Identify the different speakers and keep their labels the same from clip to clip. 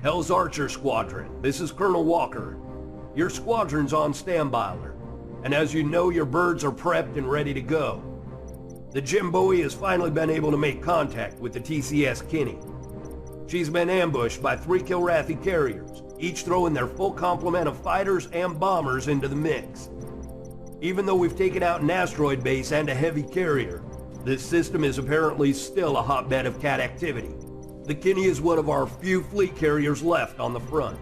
Speaker 1: Hell's Archer Squadron, this is Colonel Walker. Your squadron's on standby alert, and as you know, your birds are prepped and ready to go. The Jimbowie has finally been able to make contact with the TCS Kinney. She's been ambushed by 3 Kilrathi carriers, each throwing their full complement of fighters and bombers into the mix. Even though we've taken out an asteroid base and a heavy carrier, this system is apparently still a hotbed of cat activity. The Kinney is one of our few fleet carriers left on the front.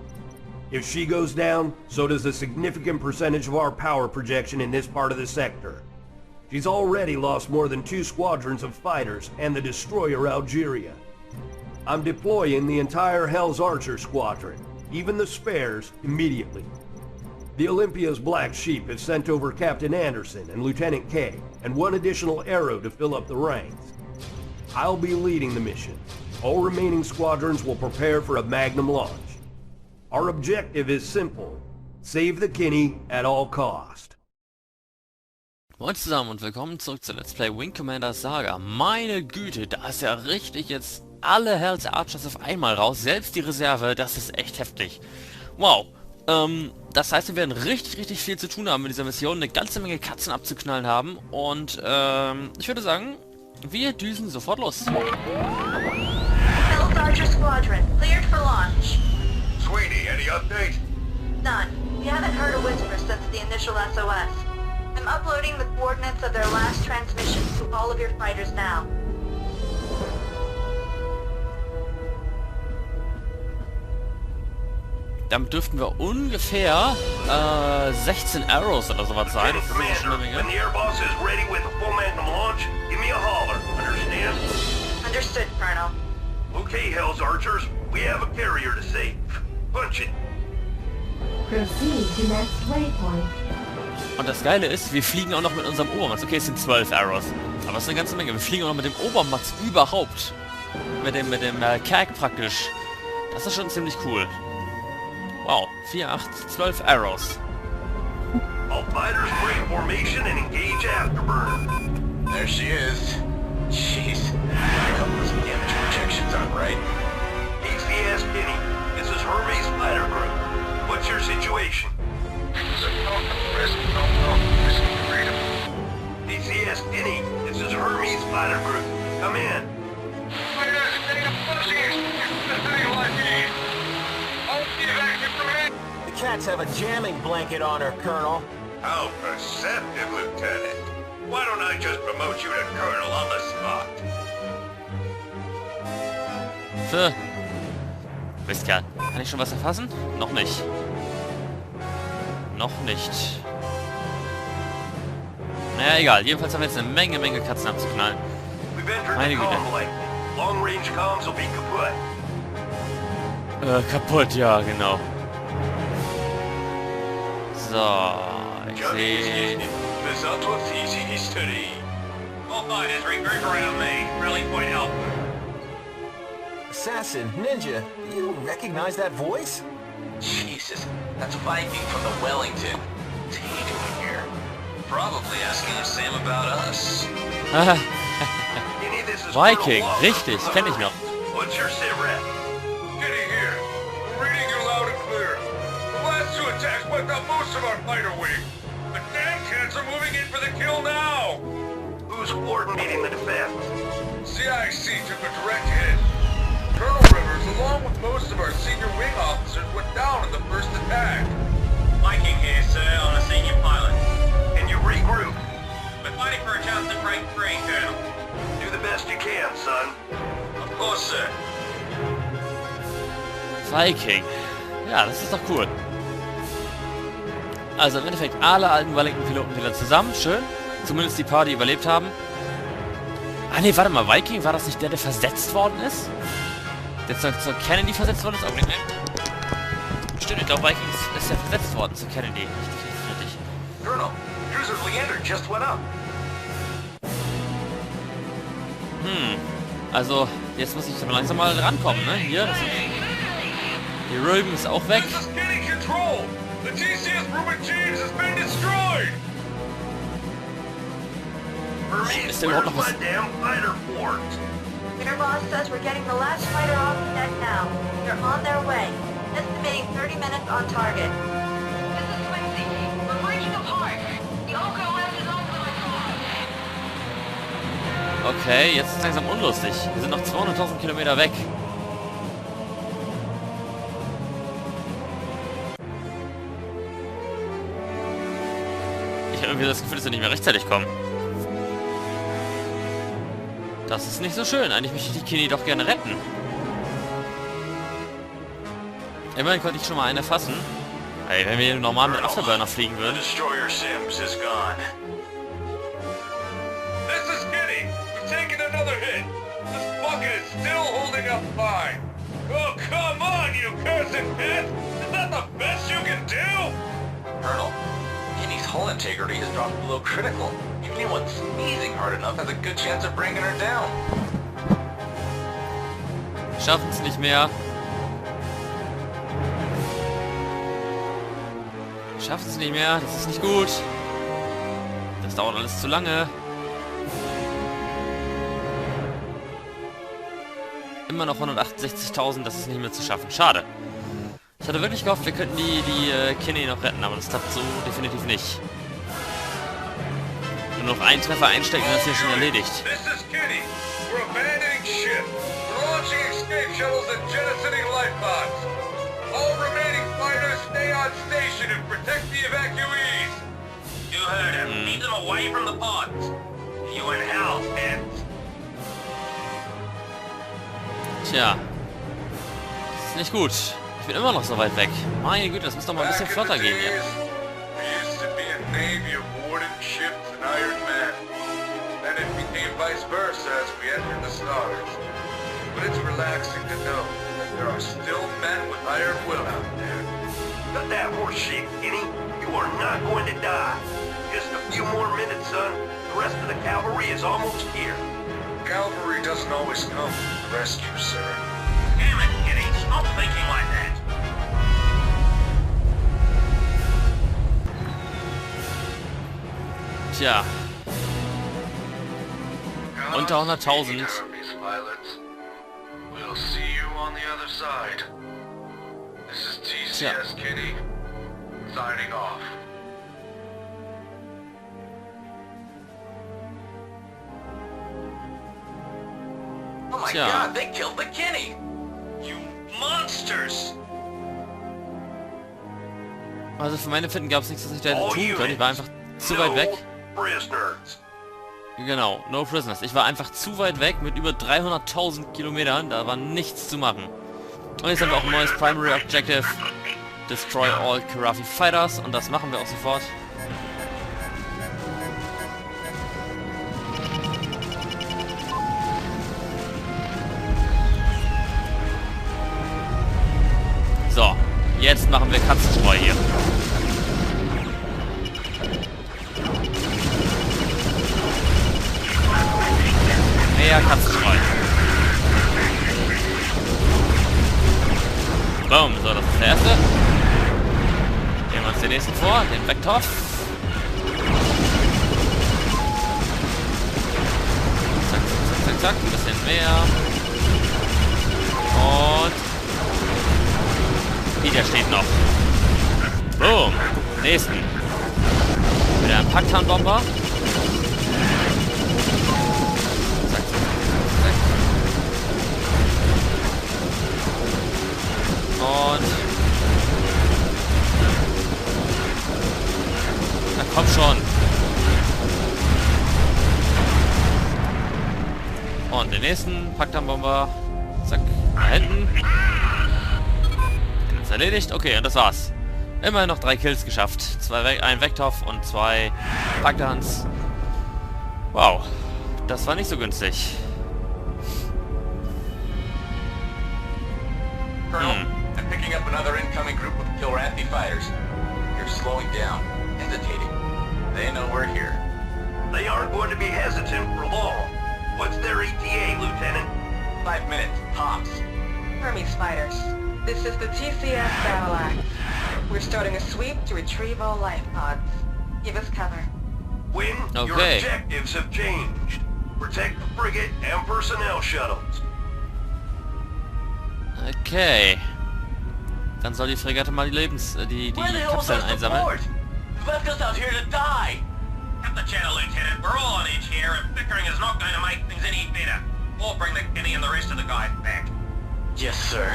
Speaker 1: If she goes down, so does a significant percentage of our power projection in this part of the sector. She's already lost more than 2 squadrons of fighters and the destroyer Algeria. I'm deploying the entire Hell's Archer Squadron, even the spares, immediately. The Olympia's Black Sheep has sent over Captain Anderson and Lieutenant K, and 1 additional Arrow to fill up the ranks. I'll be leading the mission. All remaining squadrons will prepare for a Magnum launch. Our objective is simple. Save the Kinney at all cost.
Speaker 2: Moin zusammen und willkommen zurück zu Let's Play Wing Commander Saga. Meine Güte, da ist ja richtig jetzt alle Hell's Archers auf einmal raus, selbst die Reserve, das ist echt heftig. Wow, das heißt, wir werden richtig viel zu tun haben mit dieser Mission, eine ganze Menge Katzen abzuknallen haben und ich würde sagen, wir düsen sofort los.
Speaker 3: Hell's Archer Squadron, cleared for launch.
Speaker 4: Sweetie, any update?
Speaker 3: None. We haven't heard a whisper since the initial SOS. I'm uploading the coordinates of their last transmission to all of your fighters now.
Speaker 2: Damit dürften wir ungefähr 16 Arrows oder sowas sein. Das ist schon eine Menge.
Speaker 4: When the air boss is ready with a full Magnum launch, give me a holler. Understand?
Speaker 3: Understood, Colonel.
Speaker 4: Okay, Hell's Archers, we have a carrier to save. Punch it.
Speaker 5: Proceed to next waypoint.
Speaker 2: Und das Geile ist, wir fliegen auch noch mit unserem Obermatz. Okay, es sind 12 Arrows. Aber es ist eine ganze Menge. Wir fliegen auch noch mit dem Obermatz überhaupt. Mit dem Kerk praktisch. Das ist schon ziemlich cool. Wow, 4, 8, 12 Arrows.
Speaker 4: All fighters break formation and engage afterburner. There she is. Jeez, I hope those damage projections aren't right. TCS Kinney, this is Hermes Fighter Group. What's your situation? TCS Kinney, this is Hermes Fighter Group. Come in.
Speaker 6: The cats have a jamming blanket on her, Colonel.
Speaker 4: How perceptive, Lieutenant. Why don't I just promote you to Colonel on the spot?
Speaker 2: Mistkerl. Kann ich schon was erfassen? Noch nicht. Noch nicht. Naja, egal. Jedenfalls haben wir jetzt eine Menge Katzen abzuknallen. Meine Güte.
Speaker 4: Long-range comms will be kaputt.
Speaker 2: Kaputt, ja, genau. So, ich sehe...
Speaker 6: Assassin, Ninja, you recognize that voice?
Speaker 7: Jesus, that's Viking from the Wellington. What's he doing here? Probably asking if Sam about us.
Speaker 2: Viking, richtig, kenne ich noch.
Speaker 4: What's your sit rep? Getting here. We're reading you loud and clear. The last 2 attacks wiped out most of our fighter wing. The damn cats are moving in for the kill now. Who's coordinating the defense? CIC took a direct hit. Colonel Rivers, along with most of our senior wing officers, went down in the first attack.
Speaker 7: Viking here, sir, on a senior pilot.
Speaker 4: Can you regroup?
Speaker 7: We're fighting for a chance to break free, Colonel.
Speaker 4: Do the best you can, son.
Speaker 7: Of course, sir.
Speaker 2: Viking. Ja, das ist doch cool. Also im Endeffekt alle alten Wellington-Piloten wieder zusammen. Schön. Zumindest die paar, die überlebt haben. Ah ne, warte mal. Viking, war das nicht der versetzt worden ist? Der zur Kennedy versetzt worden ist? Augenblick, ne? Stimmt, ich glaube, Viking ist ja versetzt worden zur Kennedy. Richtig.
Speaker 4: Colonel, cruiser Leander just went up.
Speaker 2: Also, jetzt muss ich aber langsam mal rankommen, ne? Hier, die Röben ist auch weg.
Speaker 4: This is Kinney Control. The TCS Ruben James has been destroyed.
Speaker 2: Ist da überhaupt noch was?
Speaker 3: Your boss says we're getting the last fighter off deck now. They're on their way. Estimating 30 minutes on target. This is Quincy. We're breaking apart. The OKOS is on the
Speaker 2: Okay, jetzt ist es langsam unlustig. Wir sind noch 200.000 Kilometer weg. Ich habe irgendwie das Gefühl, dass wir nicht mehr rechtzeitig kommen. Das ist nicht so schön. Eigentlich möchte ich die Kini doch gerne retten. Immerhin konnte ich schon mal eine fassen. Hey, wenn wir hier normal mit Afterburner fliegen
Speaker 7: The
Speaker 2: würden.
Speaker 7: destroyer Sims is gone.
Speaker 4: This is Kitty. We've taken another hit. This bucket is still holding up fine. Oh, come on, you cursed pet! Is that the best you can do?
Speaker 7: Colonel, Kitty's hull integrity has dropped below critical. Anyone sneezing hard enough has a good chance of bringing her down.
Speaker 2: Schaffen es nicht mehr. Schaffen es nicht mehr. Das ist nicht gut. Das dauert alles zu lange. Immer noch 168.000. Das ist nicht mehr zu schaffen. Schade. Ich hatte wirklich gehofft, wir könnten die Kinney noch retten, aber das klappt so definitiv nicht. Nur noch einen Treffer einstecken, das ist hier schon erledigt.
Speaker 4: This is Kitty. We're abandoning ship. We're launching escape shuttles and jettisoning life pods. All remaining fighters stay on station and protect the evacuees.
Speaker 7: You heard him. Keep them away from the pods. You in hell, pets.
Speaker 2: Tja. Das ist nicht gut. Ich bin immer noch so weit weg. Meine Güte, das muss doch mal ein bisschen flotter gehen hier.
Speaker 4: There used to be a navy of warden ships and iron men. Then it became vice versa as we entered the stars. But it's relaxing to know that there are still men with iron will out there.
Speaker 1: Cut that horse shit, Kenny. You are not going to die. Just a few more minutes, son. The rest of the cavalry is almost here.
Speaker 4: Cavalry doesn't always come to the rescue, sir.
Speaker 7: Damn it, Kitty. Stop thinking like that.
Speaker 2: Tja. Unter 100.000.
Speaker 4: We'll see you on the other side. This is TCS Kitty. Signing off.
Speaker 7: Oh my
Speaker 2: Tja.
Speaker 7: god, they killed the Kitty! You monsters!
Speaker 2: Also für meine Finden gab es nichts, was ich da hätte tun können. Ich war einfach zu weit weg.
Speaker 1: Prisoners.
Speaker 2: Genau, no prisoners. Ich war einfach zu weit weg mit über 300.000 Kilometern. Da war nichts zu machen. Und jetzt haben wir auch ein neues Primary Objective. Destroy all Karafi Fighters. Und das machen wir auch sofort. So, jetzt machen wir Katzenstreu hier. Mehr Katzenstreu. Boom, so, das ist der erste. Nehmen wir uns den nächsten vor, den Vektor. Zack, zack, zack, zack, ein bisschen mehr. Und der steht noch. Boom. Nächsten. Wieder ein Packtarnbomber. Zack, zack, zack, zack. Und na komm schon. Und den nächsten Packtarnbomber. Zack. Da hinten. Erledigt. Okay, und das war's. Immerhin noch 3 Kills geschafft. Ein Vektor und 2 Packdowns. Wow. Das war nicht so günstig.
Speaker 7: Colonel, I'm picking up another incoming group of Kilrathi fighters. You're slowing down, hesitating. They know we're here.
Speaker 1: They aren't going to be hesitant for long. What's their ETA, Lieutenant?
Speaker 7: 5 minutes, tops.
Speaker 3: Hermes fighters. This is the TCS Battle Axe. We're starting a sweep to retrieve all life pods. Give us cover.
Speaker 1: When your
Speaker 2: Okay.
Speaker 1: objectives have changed. Protect the frigate and personnel shuttles.
Speaker 2: Okay. Dann soll die Fregatte mal die die
Speaker 7: Where the hell is
Speaker 2: Kapseln
Speaker 7: our
Speaker 2: einsammeln.
Speaker 7: support? You've left us out here to die. Cut the channel, Lieutenant. We're all on edge here, and bickering is not going to make things any better. We'll bring the Kenny and the rest of the guys back. Yes, sir.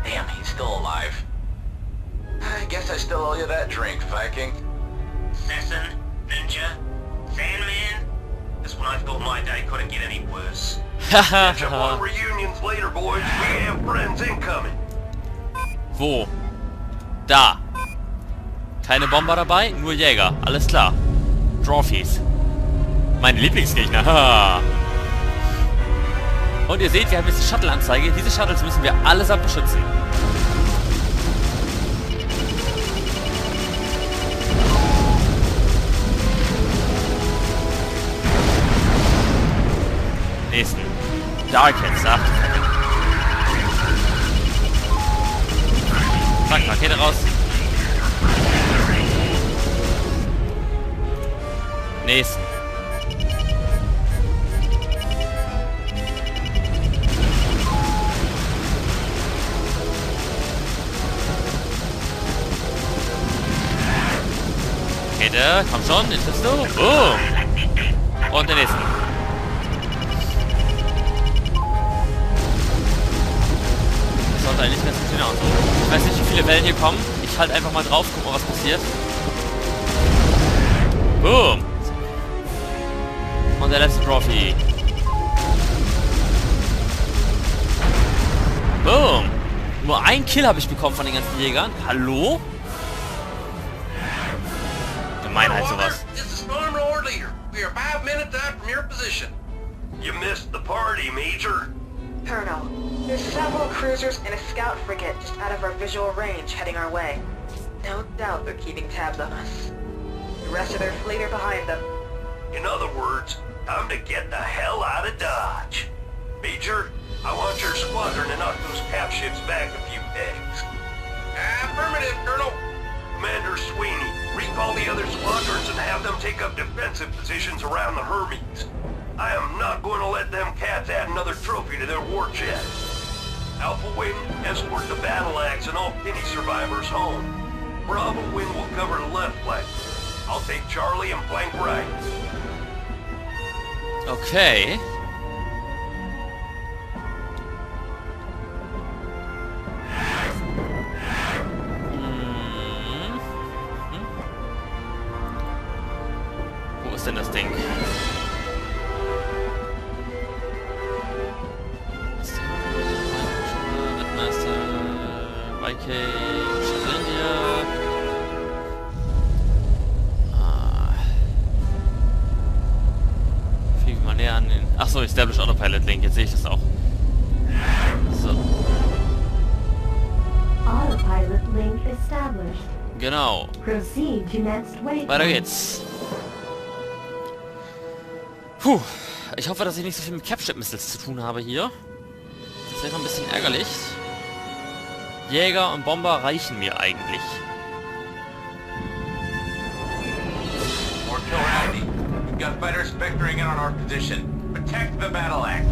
Speaker 7: Damn, he's still alive. I guess I still owe you that drink, Viking. Assassin, Ninja, Sandman. This one I thought my day couldn't get any worse.
Speaker 1: Catch up on reunions later, boys. We have friends incoming.
Speaker 2: Wo? Da. Keine Bomber dabei, nur Jäger. Alles klar. Trophies. Meine Lieblingsgegner. Haha. Und ihr seht, wir haben jetzt die Shuttle-Anzeige. Diese Shuttles müssen wir allesamt beschützen. Nächsten. Rakete, sagt. Zack, Rakete raus. Nächsten. Rakete, komm schon, den triffst du. Boom. Und der nächste. Sollte eigentlich ganz gut hinaus. Ich weiß nicht, wie viele Wellen hier kommen. Ich halte einfach mal drauf, guck mal, was passiert. Boom. Und der letzte Trophy. Boom. Nur ein Kill habe ich bekommen von den ganzen Jägern. Hallo? Gemeinheit sowas.
Speaker 1: This is Storm Lord Leader. We are 5 minutes out from your position. You missed the party, Major.
Speaker 3: Colonel, there's several cruisers and a scout frigate just out of our visual range heading our way. No doubt they're keeping tabs on us. The rest of their fleet are behind them.
Speaker 1: In other words, time to get the hell out of Dodge. Major, I want your squadron to knock those cap ships back a few pegs. Affirmative, Colonel. Commander Sweeney, recall the other squadrons and have them take up defensive positions around the Hermes. I am not going to let them cats add another trophy to their war chest. Alpha Wing, escort the battle axe and all Penny survivors home. Bravo Wing will cover the left flank. I'll take Charlie and flank right.
Speaker 2: Okay. Wo ist denn das Ding? Fliegen wir näher an den... Achso, Establish Autopilot Link, jetzt sehe ich das auch. So.
Speaker 5: Autopilot link established.
Speaker 2: Genau.
Speaker 5: Proceed to next waypoint.
Speaker 2: Weiter geht's. Puh. Ich hoffe, dass ich nicht so viel mit Capship-Missiles zu tun habe hier. Das wäre noch ein bisschen ärgerlich. Jäger und Bomber reichen mir eigentlich.
Speaker 7: More kill ready. We've got fighters vectoring in on our position. Protect the battle axe.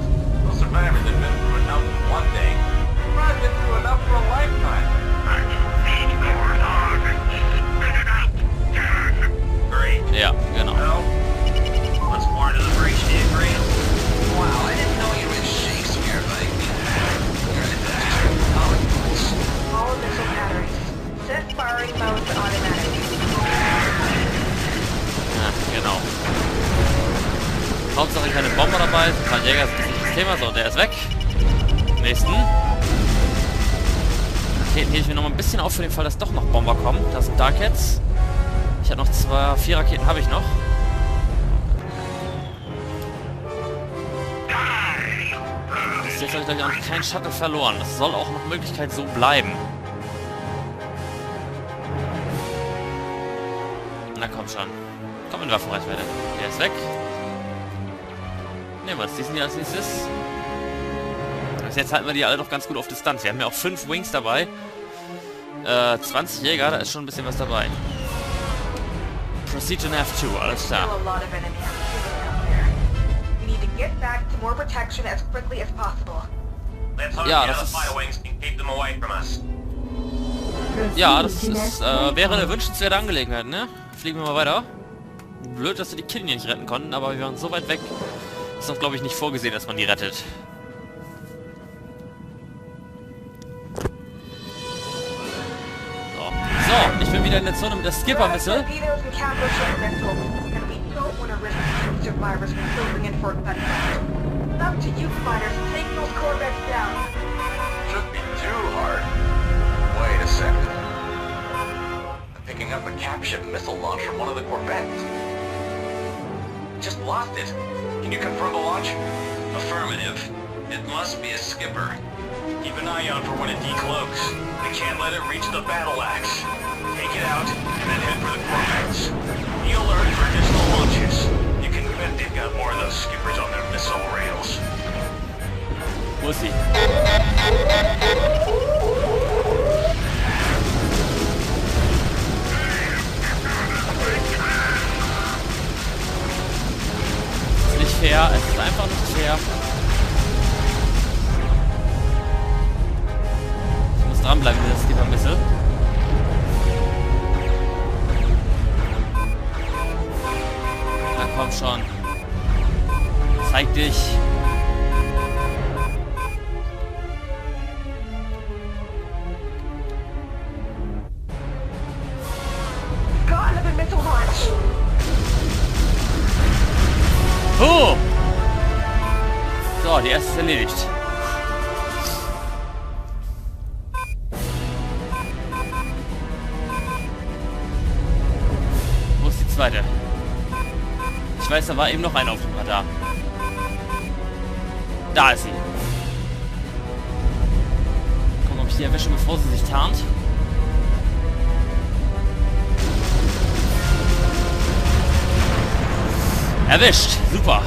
Speaker 7: Those survivors have been through enough for one day. I've been through enough for a lifetime. Great.
Speaker 2: Ja, genau.
Speaker 7: Well, let's more to the breach diagram. Wow, I didn't know you were Shakespeare, like.
Speaker 3: All missile batteries. Set firing mode to automatic.
Speaker 2: Ja, genau. Hauptsache keine Bomber dabei, ein paar Jäger sind nicht das Thema, so, der ist weg. Nächsten. Raketen hebe ich mir noch mal ein bisschen auf für den Fall, dass doch noch Bomber kommen. Das sind Darkheads. Ich habe noch 4 Raketen habe ich noch. Bis jetzt habe ich, glaube ich, auch noch keinen Shuttle verloren. Das soll auch nach Möglichkeit so bleiben. Na komm schon. Komm in Waffenreichweite. Der ist weg. Nehmen wir uns diesen hier als nächstes. Bis jetzt halten wir die alle doch ganz gut auf Distanz. Wir haben ja auch 5 Wings dabei. 20 Jäger, da ist schon ein bisschen was daby. Proceed to Nav 2, alles klar.
Speaker 3: Still a lot of enemy activity out there. Get back to more protection as quickly as possible.
Speaker 7: Let's hope
Speaker 2: Ja,
Speaker 7: the
Speaker 2: das
Speaker 7: other
Speaker 2: ist...
Speaker 7: fighter wings can keep them away from us.
Speaker 2: Ja, das ist, wäre eine wünschenswerte Angelegenheit, ne? Fliegen wir mal weiter. Blöd, dass wir die Kinder nicht retten konnten, aber wir waren so weit weg. Ist doch, glaube ich, nicht vorgesehen, dass man die rettet. So, ich bin wieder in der Zone mit der Skipper-Missile.
Speaker 3: Torpedoes and counter-ship missiles, and we don't want to risk survivors from closing in for that fight. It's up to you fighters to take those corvettes down.
Speaker 6: Shouldn't be too hard. Wait a second. I'm picking up a capship missile launch from one of the corvettes. Just lost it. Can you confirm the launch?
Speaker 7: Affirmative. It must be a skipper. Keep an eye out for when it decloaks. We can't let it reach the battle axe. Take it out, and then head for the corvettes. Be alert for additional launches. You can bet they've got more of those skippers on their missile rails.
Speaker 2: Wo ist sie? Es ist nicht fair, es ist einfach nicht fair. Ich muss dranbleiben mit der Skipper-Missile. Na komm schon. Zeig dich.
Speaker 3: Got another missile launch.
Speaker 2: Oh! So, die erste ist erledigt. Wo ist die zweite? Ich weiß, da war eben noch einer auf dem Radar. Da ist sie. Gucken, ob ich die erwische, bevor sie sich tarnt. Erwischt! Super!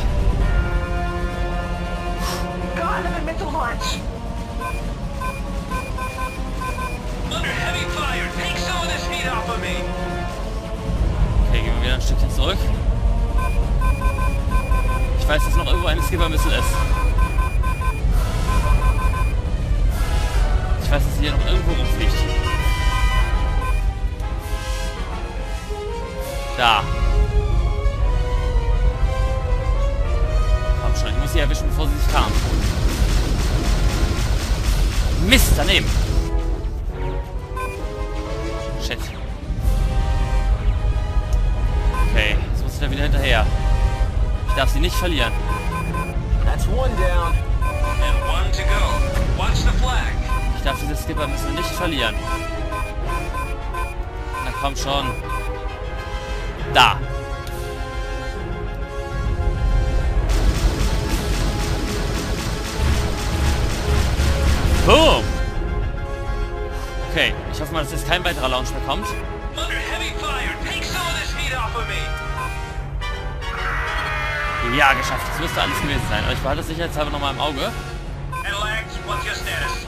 Speaker 3: Got another missile launch.
Speaker 7: Under heavy fire, take some of this heat off of me.
Speaker 2: Okay, gehen wir wieder ein Stückchen zurück. Ich weiß, dass noch irgendwo eine Skipper-Missile ist. Ich weiß, dass sie hier noch irgendwo rumfliegt. Da. Komm schon, ich muss sie erwischen, bevor sie sich tarnt. Mist, daneben. Shit. Okay, jetzt muss ich da wieder hinterher. Ich darf sie nicht verlieren.
Speaker 6: That's one down.
Speaker 7: And one to go. Watch the flag.
Speaker 2: Ich darf diese Skipper-Missile nicht verlieren. Na komm schon. Da. Boom. Okay, ich hoffe mal, dass jetzt kein weiterer Launch mehr kommt.
Speaker 7: Under heavy fire, take some of this heat off of me.
Speaker 2: Ja, geschafft. Das müsste alles gewesen sein. Aber ich behalte das sicherheitshalber nochmal im Auge.
Speaker 7: And Lax, what's your status?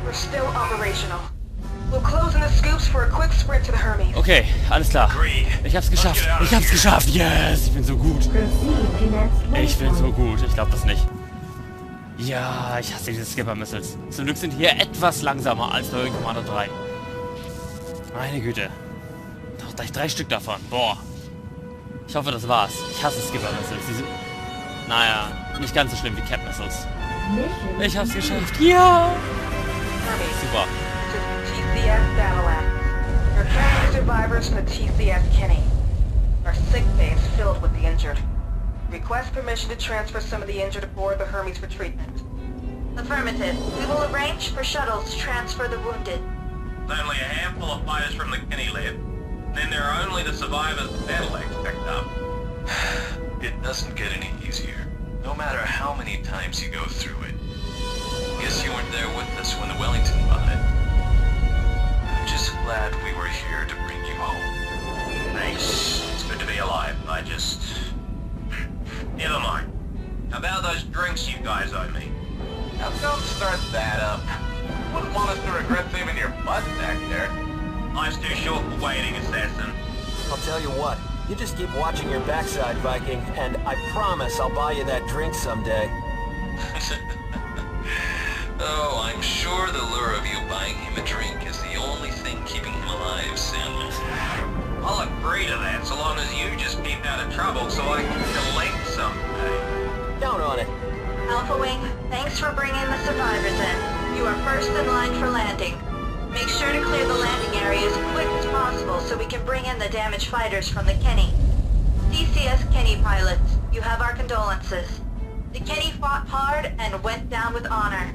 Speaker 3: We're still operational. We'll close in the scoops for a quick sprint to the Hermes.
Speaker 2: Okay, alles klar.
Speaker 7: Agreed.
Speaker 2: Ich hab's geschafft. Ich hab's geschafft. Yes, ich bin so gut.
Speaker 5: Proceed to next
Speaker 2: Ich bin so
Speaker 5: waypoint.
Speaker 2: gut. Ich glaube das nicht. Ja, ich hasse diese Skipper-Missiles. Zum Glück sind die hier etwas langsamer als bei Wing Commander 3. Meine Güte. Doch gleich 3 Stück davon. Boah. Ich hoffe, das war's. Ich hasse Skipper-Missiles. Die sind... Naja, nicht ganz so schlimm wie Cap-Missiles.
Speaker 5: Mission
Speaker 2: Ich hab's
Speaker 5: complete.
Speaker 2: geschafft. Ja!
Speaker 3: Hermes,
Speaker 2: Super.
Speaker 3: to the TCS Battle Axe. You're carrying survivors from the TCS Kenny. Our sick bay is filled with the injured. Request permission to transfer some of the injured aboard the Hermes for treatment.
Speaker 8: Affirmative. We will arrange for shuttles to transfer the wounded.
Speaker 7: There's only a handful of fighters from the Kenny left. Then there are only the survivors the battle axe picked up.
Speaker 9: It doesn't get any easier, no matter how many times you go through it. Guess you weren't there with us when the Wellington died. I'm just glad we were here to bring you home.
Speaker 7: Thanks. It's good to be alive. I just... Never mind. How about those drinks you guys owe me?
Speaker 6: Now don't start that up. Wouldn't want us to regret saving your butt back there.
Speaker 7: Life's too short for waiting, assassin.
Speaker 6: I'll tell you what,
Speaker 10: You just keep watching your backside, Viking, and I promise I'll buy you that drink someday.
Speaker 9: Oh, I'm sure the lure of you buying him a drink is the only thing keeping him alive, Sandman.
Speaker 7: I'll agree to that, so long as you just keep out of trouble so I can delay someday.
Speaker 10: Count on it.
Speaker 8: Alpha Wing, thanks for bringing the survivors in. You are first in line for landing. Make sure to clear the landing area as quick as possible so we can bring in the damaged fighters from the Kenny. DCS Kenny pilots, you have our condolences. The Kenny fought hard and went down with honor.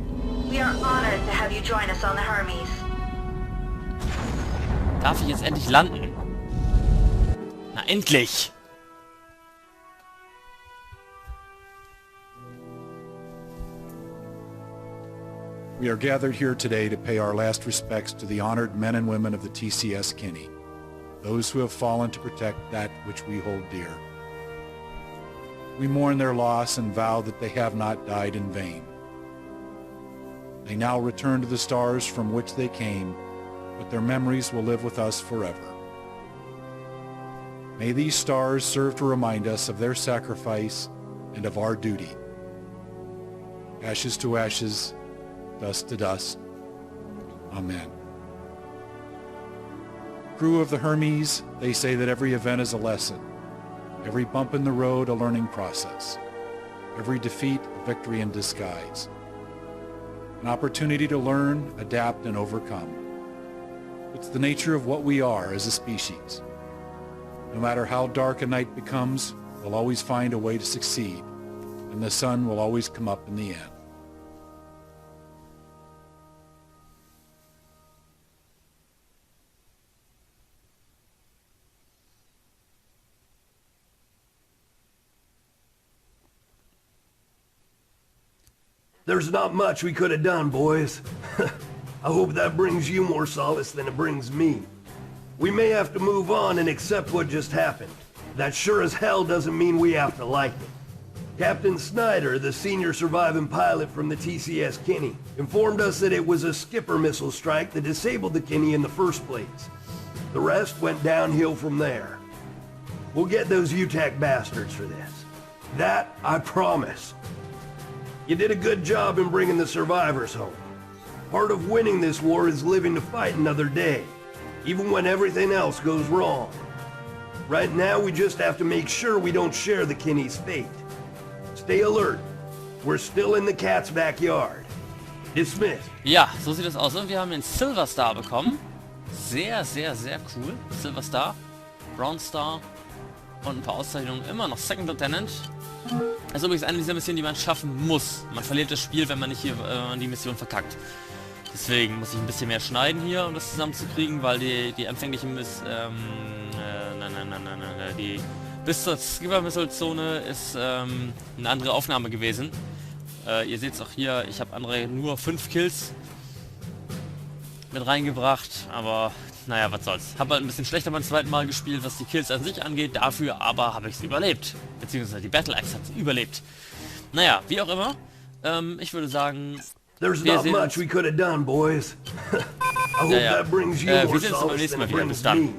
Speaker 8: We are honored to have you join us on the Hermes.
Speaker 2: Darf ich jetzt endlich landen? Na, endlich!
Speaker 11: We are gathered here today to pay our last respects to the honored men and women of the TCS Kenny, those who have fallen to protect that which we hold dear. We mourn their loss and vow that they have not died in vain. They now return to the stars from which they came, but their memories will live with us forever. May these stars serve to remind us of their sacrifice and of our duty. Ashes to ashes, dust to dust. Amen. Crew of the Hermes, they say that every event is a lesson, every bump in the road a learning process, every defeat a victory in disguise, an opportunity to learn, adapt, and overcome. It's the nature of what we are as a species. No matter how dark a night becomes, we'll always find a way to succeed, and the sun will always come up in the end.
Speaker 1: There's not much we could have done, boys. I hope that brings you more solace than it brings me. We may have to move on and accept what just happened. That sure as hell doesn't mean we have to like it. Captain Snyder, the senior surviving pilot from the TCS Kenny, informed us that it was a skipper missile strike that disabled the Kenny in the first place. The rest went downhill from there. We'll get those UTAC bastards for this. That I promise. You did a good job in bringing the survivors home. Part of winning this war is living to fight another day, even when everything else goes wrong. Right now, we just have to make sure we don't share the Kenny's fate. Stay alert. We're still in the cat's backyard. Dismissed.
Speaker 2: Ja, so sieht es aus. Und wir haben den Silver Star bekommen. Sehr, sehr, sehr cool. Silver Star, Brown Star und ein paar Auszeichnungen. Immer noch Second Lieutenant. Das ist übrigens eine dieser Missionen, die man schaffen muss. Man verliert das Spiel, wenn man nicht hier die Mission verkackt. Deswegen muss ich ein bisschen mehr schneiden hier, um das zusammenzukriegen, weil die empfängliche die bis zur Skipper-Missile-Zone ist eine andere Aufnahme gewesen. Ihr seht es auch hier, ich habe nur 5 Kills mit reingebracht, aber naja, was soll's. Habe halt ein bisschen schlechter beim zweiten Mal gespielt, was die Kills an sich angeht, dafür aber habe ich es überlebt. Beziehungsweise die Battle Axe hat es überlebt. Naja, wie auch immer, ich würde sagen, wir sehen uns.
Speaker 1: Wir sehen uns beim nächsten Mal wieder. Bis dann.